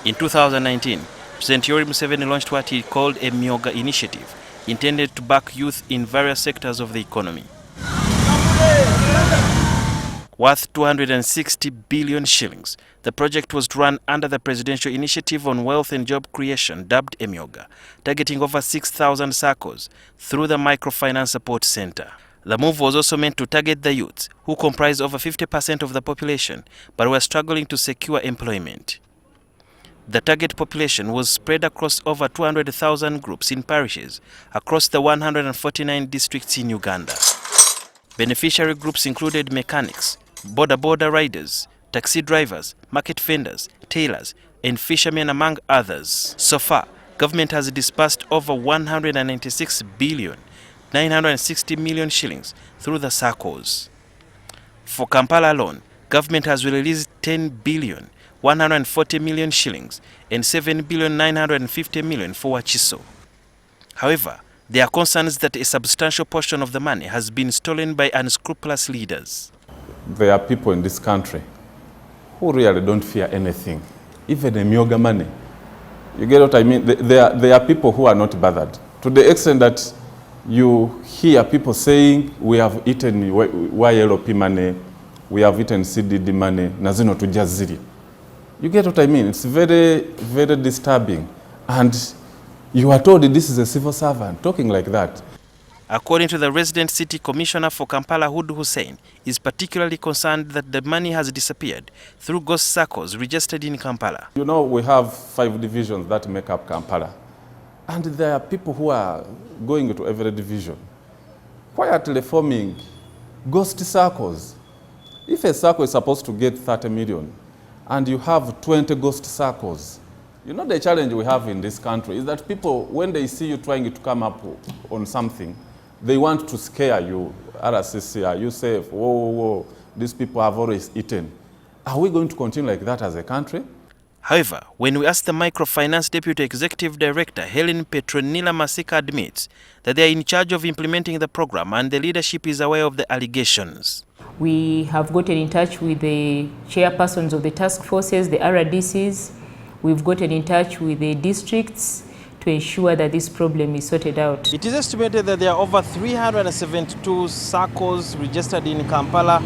In 2019, President Yoweri Museveni launched what he called a EMYOOGA initiative, intended to back youth in various sectors of the economy. Worth 260 billion shillings, the project was run under the Presidential Initiative on Wealth and Job Creation, dubbed EMYOOGA, targeting over 6,000 SACCOs through the Microfinance Support Center. The move was also meant to target the youths, who comprise over 50% of the population, but were struggling to secure employment. The target population was spread across over 200,000 groups in parishes across the 149 districts in Uganda. Beneficiary groups included mechanics, border riders, taxi drivers, market vendors, tailors, and fishermen, among others. So far, government has disbursed over 196 billion 960 million shillings through the SACCOs. For Kampala alone, government has released 10 billion 140 million shillings and 7 billion 950 million for Wachiso. However, there are concerns that a substantial portion of the money has been stolen by unscrupulous leaders. There are people in this country who really don't fear anything, even the EMYOOGA money. You get what I mean? There are people who are not bothered, to the extent that you hear people saying, we have eaten YLP money, we have eaten CDD money, nazino tujaziri. You get what I mean? It's very, very disturbing. And you are told this is a civil servant talking like that. According to the resident city commissioner for Kampala, Hudu Hussein, is particularly concerned that the money has disappeared through ghost SACCOs registered in Kampala. You know, we have 5 divisions that make up Kampala. And there are people who are going to every division, quietly forming ghost SACCOs. If a SACCO is supposed to get 30 million, and you have 20 ghost SACCOs, you know the challenge we have in this country is that people, when they see you trying to come up on something, they want to scare you. RCC, are you safe? Whoa, these people have always eaten. Are we going to continue like that as a country? However, when we asked the Microfinance Deputy Executive Director, Helen Petronila Masika, admits that they are in charge of implementing the program and the leadership is aware of the allegations. We have gotten in touch with the chairpersons of the task forces, the RDCs. We've gotten in touch with the districts to ensure that this problem is sorted out. It is estimated that there are over 372 SACCOs registered in Kampala,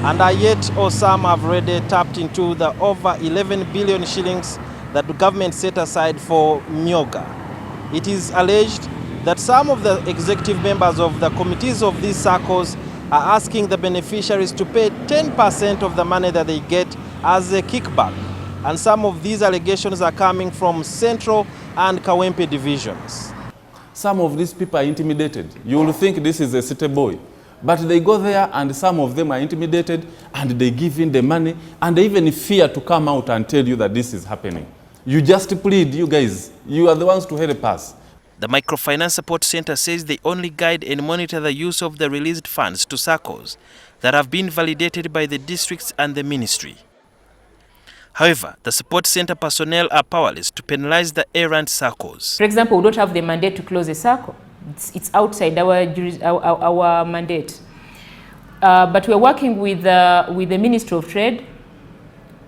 and yet or some have already tapped into the over 11 billion shillings that the government set aside for EMYOOGA. It is alleged that some of the executive members of the committees of these SACCOs are asking the beneficiaries to pay 10% of the money that they get as a kickback. And some of these allegations are coming from Central and Kawempe divisions. Some of these people are intimidated. You will think this is a city boy. But they go there and some of them are intimidated and they give in the money and they even fear to come out and tell you that this is happening. You just plead, you guys, you are the ones to help us. The Microfinance Support Center says they only guide and monitor the use of the released funds to SACCOs that have been validated by the districts and the ministry. However, the support center personnel are powerless to penalize the errant SACCOs. For example, we don't have the mandate to close a SACCO. It's outside our mandate. But we're working with the Ministry of Trade.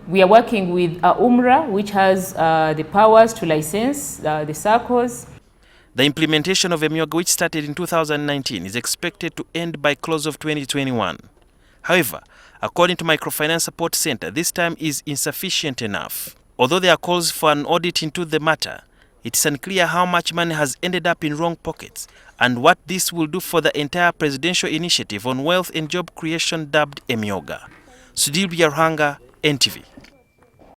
We are working with UMRA, which has the powers to license the SACCOs. The implementation of EMYOOGA, which started in 2019, is expected to end by close of 2021. However, according to Microfinance Support Center, this time is insufficient enough. Although there are calls for an audit into the matter, it's unclear how much money has ended up in wrong pockets and what this will do for the entire presidential initiative on wealth and job creation dubbed EMYOOGA. Sudhir Biarhanga, NTV.